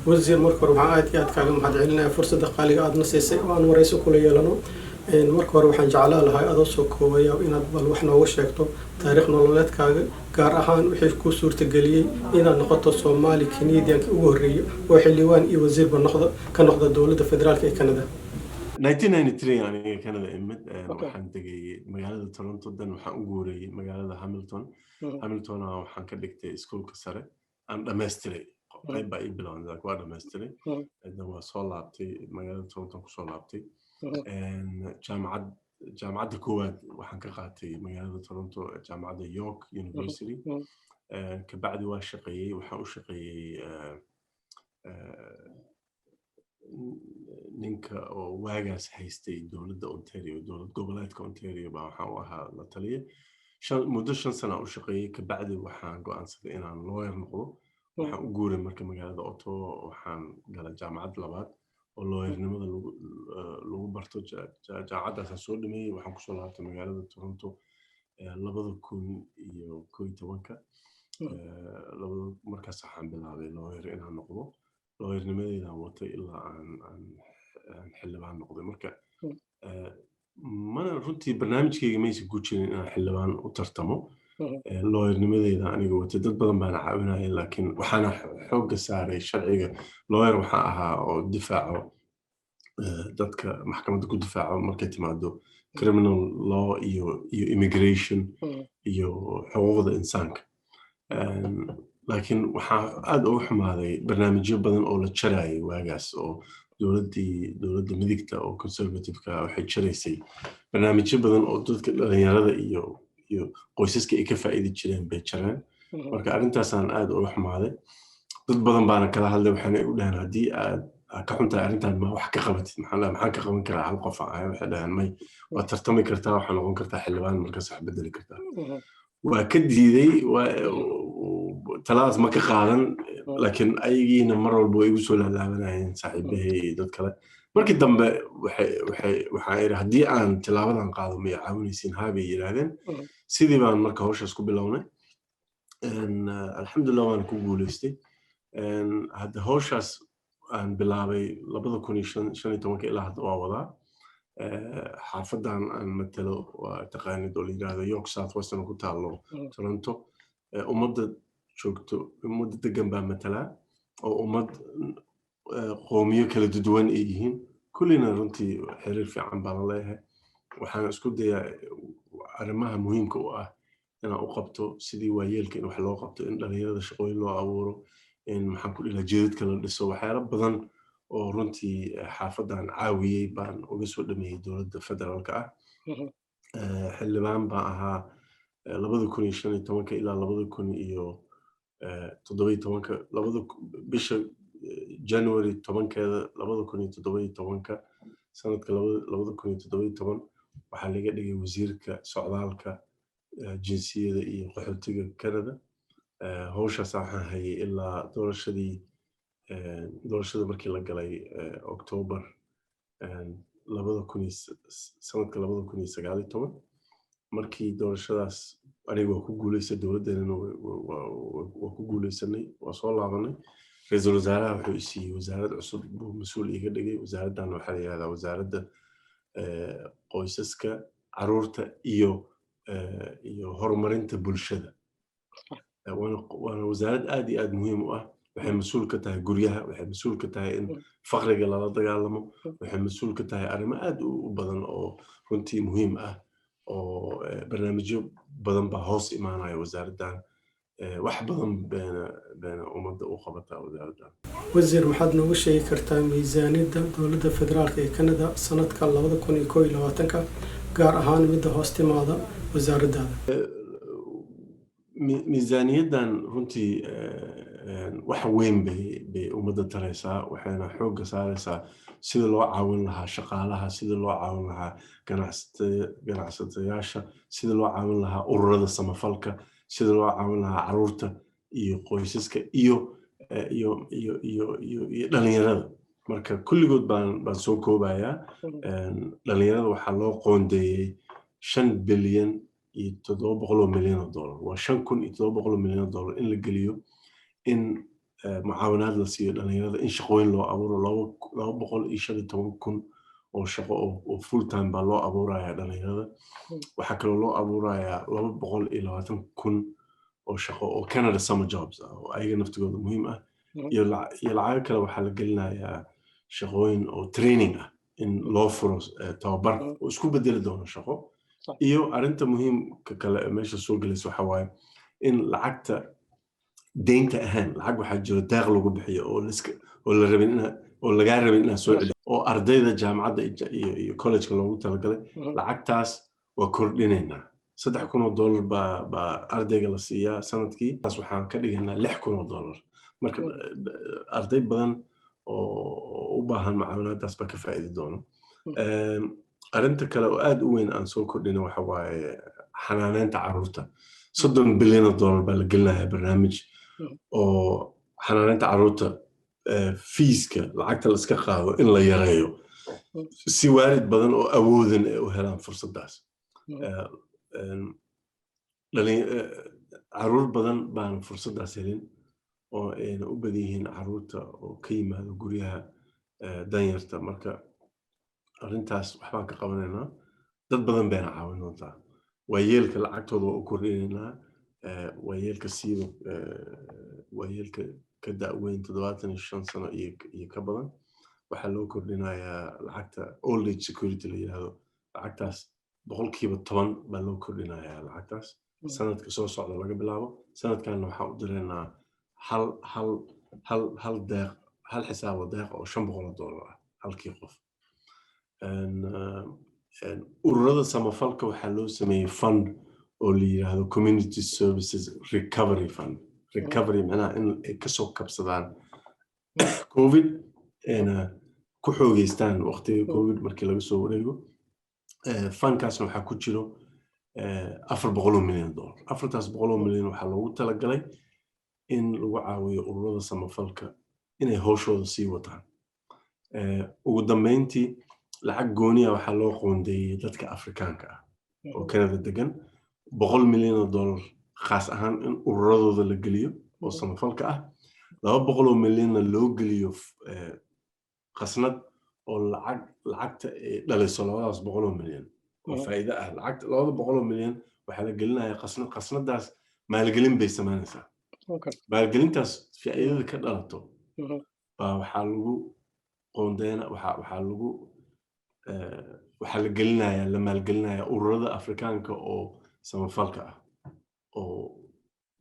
wasiir marka hore waxaan aad iyo aad kaaga mahadcelinayaa fursadda qaaliga aadna siisay oo aan waraysi kula yeelano marka hore waxaan jeclaan lahaa adoo soo koobaya inaad bal wax nooga sheegto taariikh nololeedkaaga gaar ahaan wixii kuu suurtageliyey inaad noqoto Soomaali Canadian-ka ugu horreeyay oo xildhibaan iyo wasiirba ka noqda dowladda federaalka ee Canada 1993 aniga Canada imid waxaan tegay magaalada Toronto dan waxaan u guurayay magaalada Hamilton waxaan ka dhigtay iskuulka sare aan dhameystiray qayb baa ii bilowday waa dhameystiray dan waa soo laabtay magaalada Toronto ku soo laabtay jaamacadda koowaad waxaan ka qaatay magaalada Toronto jaamacadda York University kabacdi waa shaqeeyay waxaan u shaqeeyay ninka oo waagaas haystay dowladda Ontario dowlad goboleedka Ontario baa waxaan u ahaa la taliye muddo 5 sano u shaqeeyay kabacdi waxaan go'aansaday inaan lawyer noqdo waxaan u guuray marka magaalada Ottawa waxaan galay jaamacad labaad oo lawyernimada lagu barto jaamacadaas soo dhameeyay waxaan ku soo laabtay magaalada Toronto 2011 markaas waxaan bilaabay lawyer inaan noqdo lawyernimadeeda watay ilaa aan xildhibaan noqday marka mana runtii barnaamijkayga maysa ku jirin inaan xildhibaan u tartamo lawyernimadeeda aniga watay dad badan baan caawinayay laakiin waxaana xoogga saaray sharciga lawyer waxaan ahaa oo difaaco dadka maxkamadda ku difaaco markay timaado criminal law iyo immigration iyo xuquuqda insaanka laakiin waxaa aad ugu xumaaday barnaamijyo badan oo la jarayay waagaas oo dowladda midigta oo conservative-ka waxay jaraysay barnaamijyo badan oo dadka dhalinyarada iyo qoysaska ay ka faa'iidi jireen bay jareen marka arrintaasaan aad ugu xumaaday dad badan baana kala hadlay waxaana u dhahan haddii aad ka xuntahay arrintan ma wax ka qabatid maxaan ka qaban karaa hal qof ah waxay dhahan may waa tartami kartaa waxaa noqon kartaa xildhibaan markaas wax bedeli kartaa waa ka diiday talaas ma ka qaadan laakiin ayagiina mar walba way igu soo laalaabanayeen saaxiibahay iyo dad kale markii dambe waxaan iri haddii aan tilaabadan qaado ma caawinaysiin haabay yiraahdeen sidii baan marka hawshaas ku bilownay alxamdulillah waan ku guuleystay hadda hawshaas aan bilaabay 2015 ilaa hadda waa wadaa xaafadan aan matalo waa taqaanid oo la yiraahdo York South Western ku taalo Toronto ummadda joogto ummadda degan baa matala oo ummad qowmiyo kala duwan ay yihiin kullina runtii xiriir fiican baan leeyahay waxaan isku dayaa arrimaha muhiimka u ah inaan u qabto sidii waayeelka in wax loo qabto in dhalinyarada shaqooyin loo abuuro in maxaan ku dhigaa jidadka la dhiso waxyaalo badan oo runtii xaafadan caawiyay baan uga soo dhameeyay dowladda federaalka ah xildhibaan baan ahaa 2015 ilaa 2017 bisha January 10keeda 2017 sanadka 2017 waxaa laga dhigay wasiirka socdaalka jinsiyada iyo qaxootiga Canada hawshaas waxaan hayay ilaa doorashada markii la galay October sanadka 2019 markii doorashadaas aniga waa ku guuleystay dowladdeena waa ku guuleysanay waa soo laabanay ra'iisul wasaaraha wuxuu siiyay wasaarad cusub buu mas'uul iga dhigay wasaaraddan waxaa la yiraahdaa wasaaradda qoysaska caruurta iyo horumarinta bulshada waana wasaarad aad iyo aad muhiim u ah waxay mas'uul ka tahay guryaha waxay mas'uul ka tahay in faqriga lala dagaalamo waxay mas'uul ka tahay arrimo aad u badan oo runtii muhiim ah oo barnaamijyo badan baa hoos imaanaya wasaaraddan wax badan beena ummadda u qabataa wasaaraddan wasiir maxaad noogu sheegi kartaa miisaaniyadda dowladda federaalka ee Canada sanadka 2021 gaar ahaan midda hoos timaada wasaaraddaada miisaaniyaddan runtii wax weyn bay ummadda taraysaa waxayna xoogga saaraysaa sida loo caawin lahaa shaqaalaha sida loo caawin lahaa ganacsatayaasha sida loo caawin lahaa ururada samafalka sida loo caawin lahaa caruurta iyo qoysaska iyo dhalinyarada marka kulligood baan soo koobayaa dhalinyarada waxaa loo qoondeeyay 5 bilyan iyo 700 milyan oo dollar waa $5,700 milyan in la geliyo in mucaawinaad la siiyo dhalinyarada in shaqooyin loo abuuro 215,000 oo shaqo oo full time baa loo abuurayaa dhalinyarada. waxaa kaloo loo abuurayaa 220,000 oo shaqo oo Canada summer jobs ah oo ayaga naftigooda muhiim ah. iyo lacago kale waxaa la gelinayaa shaqooyin oo training ah in loo furo tababar oo isku bedeli doono shaqo. iyo arinta muhiimka kale meesha soo gelaysa waxaa waaye in lacagta deynta ahaan lacag waxaa jiro deeq lagu bixiyo oo la rabin oo lagaa rabin inaad soo celiso oo ardayda jaamacadda iyo college-ka loogu talagalay. lacagtaas waa kordhinaynaa $3,000 baa ardayga la siiyaa sanadkii. taas waxaan ka dhigaynaa $6,000. marka arday badan oo u baahan mucaawinaadaas baa ka faa'iidi doono. arinta kale oo aad u weyn aan soo kordhina waxa waaye xanaaneynta carruurta. $30 bilyan baa la gelinayaa barnaamij oo xanaaneynta carruurta fiiska lacagta la iska qaado in la yareeyo si waalid badan oo awoodan ay u helaan fursaddaas. carruur badan baan fursaddaas helin oo ayna u badan yihiin carruurta oo ka yimaado guryaha danyarta. marka arrintaas waxbaan ka qabanaynaa. dad badan bayna caawin doontaa. waayeelka lacagtooda waa u kordhinaynaa. waayeelka siiba waayeelka ka da'weyn 75 sano iyo ka badan waxaa loo kordhinayaa lacagta old age security la yiraahdo. lacagtaas 10% baa loo kordhinayaa lacagtaas sanadka soo socda laga bilaabo. sanadkanna waxaan u direynaa hal xisaabo deeq oo $500 ah halkii qof. ururada samafalka waxaa loo sameeyey fund oo la yiraahdo community services recovery fund. recovery macnaha in ay kasoo kabsadaan covid ayna ku xoogeystaan waqtiga covid markii laga soo wareego. fundkaasna waxaa ku jiro $400 milyan. $400 milyan waxaa loogu talagalay in lagu caawiyo ururada samafalka inay hawshooda sii wataan. ugu dambeyntii lacag gooniya waxaa loo qoondeeyey dadka Afrikaanka ah oo Canada degan $100 milyan khaas ahaan in ururadooda la geliyo oo samafalka ah. $200 milyanna loo geliyo qasnad oo lacagta dhaliso $200 milyan oo faa'iido ah. lacagta $200 milyan waxaa la gelinayaa qasnadaas maalgelin bay samaynaysaa. maalgelintaas faa'iidada ka dhalato waxaa lagu qoondeena waxaa la gelinayaa la maalgelinayaa ururada Afrikaanka oo samafalka ah oo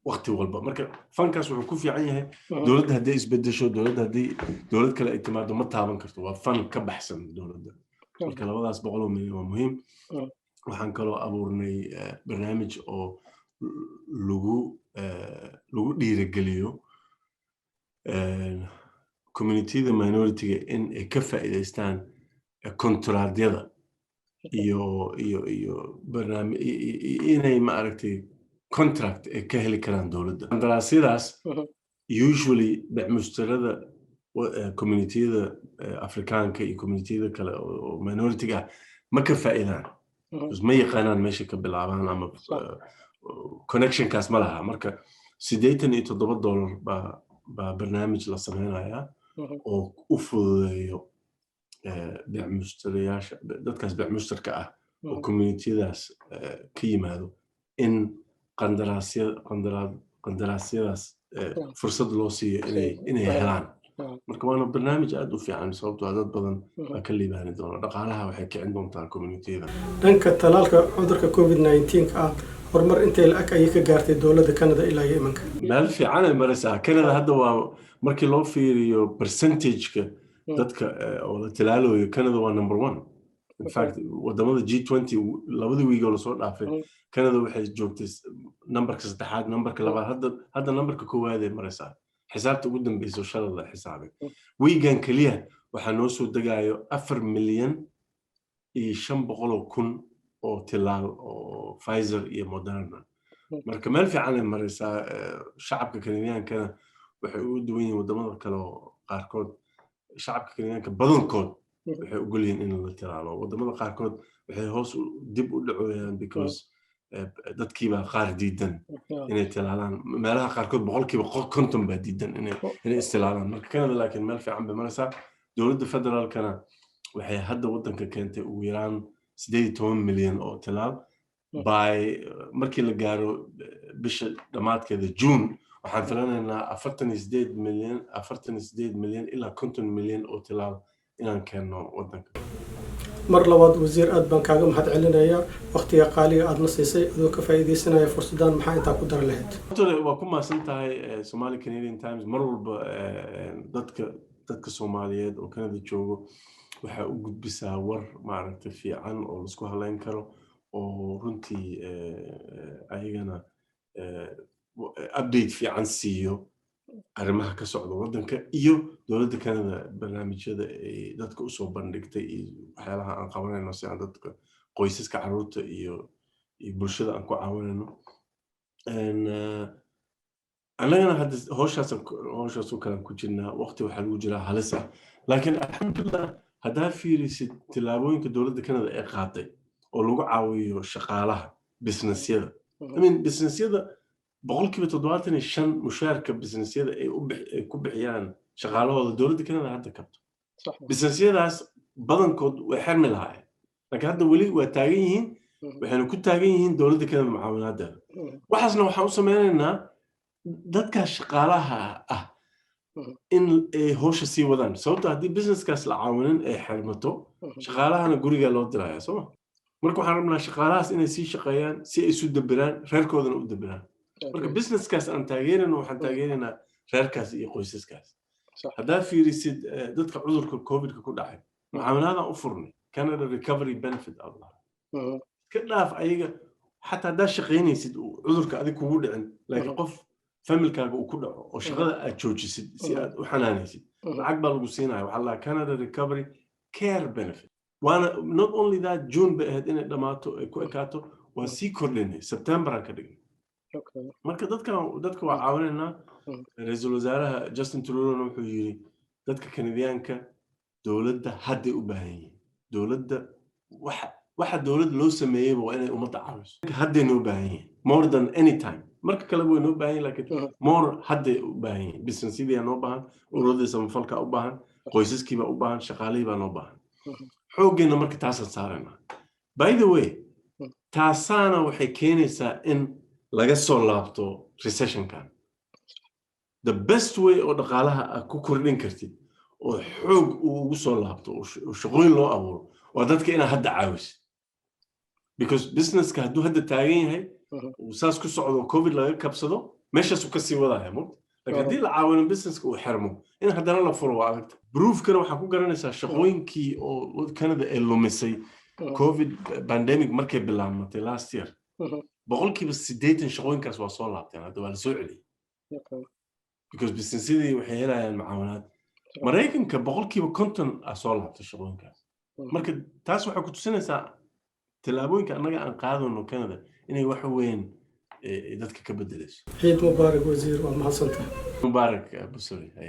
waqti walba. marka fankaas wuxuu ku fiican yahay dowladda haddii isbedesho dowlad kale ay timaado ma taaban karto. waa fan ka baxsan dowladda. marka labadaas $100 milyan waa muhiim. waxaan kaloo abuurnay barnaamij oo lagu dhiirigeliyo communityda minority-ga in ay ka faa'iidaystaan kontraadyada iyo barnaamij inay ma aragtay contract ay ka heli karaan dowladda. qandaraasyadaas usually bacmustarada communityada Afrikaanka iyo communityada kale oo minority-ga ma ka faa'iidaan. ma yaqaanaan meesha ka bilaabaan ama connectionkaas ma laha. marka $87 baa barnaamij la sameynayaa oo u fududeeyo bacmustarayaasha dadkaas bacmustarka ah oo communityadaas ka yimaado in qandaraasyadaas fursad loo siiyo inay helaan. marka waana barnaamij aad u fiican sababtoo dad badan baa ka liibaani doona. dhaqaalaha waxay kicin doontaa communityada. dhanka talaalka cudurka COVID-19 ah horumar intee la'eg ayay ka gaartay dowladda Canada ilaa iminka? meel fiican ay maraysaa. Canada hadda waa markii loo fiiriyo percentage-ka dadka oo la talaalayo Canada waa number 1. in fact wadamada G20 labadii wiig oo la soo dhaafay Canada waxay joogtay numberka 3aad numberka 2aad hadda numberka 1aad ay maraysaa. xisaabta ugu dambaysa shalay la xisaabay. wiigan kaliya waxaa noo soo degayo 4,500,000 oo tilaal oo Pfizer iyo Moderna. marka meel fiican ay maraysaa. shacabka Canadian-kana waxay u duwan yihiin wadamada kale oo qaarkood. shacabka Canadian-ka badankood waxay u golyihiin in la tilaalo. wadamada qaarkood waxay hoos dib u dhacayaan because dadkiiba qaar diidan inay tilaalaan meelaha qaarkood boqolkiiba konton baa diidan inay istilaalaan marka Canada laakiin meel fiican bay maraysaa dowladda federaalkana waxay hadda waddanka keentay ugu yaraan 18 milyan oo tilaal by markii la gaaro bisha dhamaadkeeda June waxaan filanaynaa 48 milyan ilaa 50 milyan oo tilaal inaan keenno waddanka mar labaad wasiir aad baan kaaga mahad celinayaa waqtiga qaaliga aad na siisay adoo ka faa'iideysanaya fursadan maxaa intaa ku dar lahayd waa ku maasan tahay Somali Canadian Times mar walba dadka Soomaaliyeed oo Canada joogo waxa u gudbisaa war maaragtay fiican oo la isku haleyn karo oo runtii ayagana update fiican siiyo arrimaha ka socda waddanka iyo dowladda Canada barnaamijyada ay dadka u soo bandhigtay iyo waxyaalaha aan qabanayno si aan dadka qoysaska carruurta iyo bulshada aan ku caawinayno annagana hadda hawshaas oo kale ku jirnaa waqti waxaa lagu jiraa halis ah laakiin alxamdulillah haddaa fiirisid tillaabooyinka dowladda Canada ay qaaday oo lagu caawiyo shaqaalaha businessyada businessyada boqolkiiba 75 mushaarka businessyada ay ku bixiyaan shaqaalahooda dowladda Canada hadda kabto businessyadaas badankood way xirmi lahaayeen laakiin hadda weli waa taagan yihiin waxayna ku taagan yihiin dowladda Canada mucaawinadeeda waxaasna waxaan u sameynaynaa dadka shaqaalaha ah in ay hawsha sii wadaan sababtoo haddii businesskaas la caawinin ay xirmato shaqaalahana guriga loo diraya soo ma marka waxaan rabnaa shaqaalahaas inay sii shaqeeyaan si ay isu dabiraan reerkoodana u dabiraan marka businesskaas aan taageerayno waxaan taageeraynaa reerkaas iyo qoysaskaas haddaa fiirisid dadka cudurka COVID-ka ku dhacay mucaawinaadaan u furnay Canada Recovery Benefit Allah ka dhaaf ayaga xataa haddaa shaqaynaysid cudurka adig kugu dhicin laakiin qof familkaaga uu ku dhaco oo shaqada aad joojisid si aad u xanaanaysid lacag baa lagu siinaya waxaa la Canada Recovery Care Benefit waana not only that June bay ahayd inay dhamaato ay ku ekaato waan sii kordhinay September aan ka dhignay marka dadka waa caawinaynaa ra'iisul wasaaraha Justin Trudeau wuxuu yiri dadka Canadianka dowladda hadda u baahan yihiin dowladda waxa dowladda loo sameeyay waa inay ummadda caawiso hadda u baahan yihiin more than any time marka kale way noo baahan yihiin laakiin more hadda u baahan yihiin businessyada noo baahan ururada samafalka u baahan qoysaskiiba u baahan shaqaalihii baa noo baahan xooggeena marka taasaan saaraynaa by the way taasaana waxay keenaysaa in laga soo laabto recessionkan the best way oo dhaqaalaha ku kordhin kartid oo xoog ugu soo laabto oo shaqooyin loo abuuro waa dadka inaa hadda caawisid because businesska hadduu hadda taagan yahay saas ku socdo COVID laga kabsado meeshaasuu ka sii wadaya laakiin haddii la caawino businesska uu xirmo in haddana la furo waa adagta proofkana waxaa ku garanaysaa shaqooyinkii oo Canada ay lumisay COVID pandemic markay bilaabmatay last year boqolkiiba 80 shaqooyinkaas waa soo laabteen hadda waa la soo celiyay because businessyadii waxay helayaan mucaawinaad Mareykanka boqolkiiba 50 soo laabtay shaqooyinkaas marka taas waxay ku tusinaysaa tillaabooyinka annaga aan qaadano Canada inay wax weyn dadka ka bedelayso ciid mubaarak wasiir waa mahadsantahay mubaarak busuri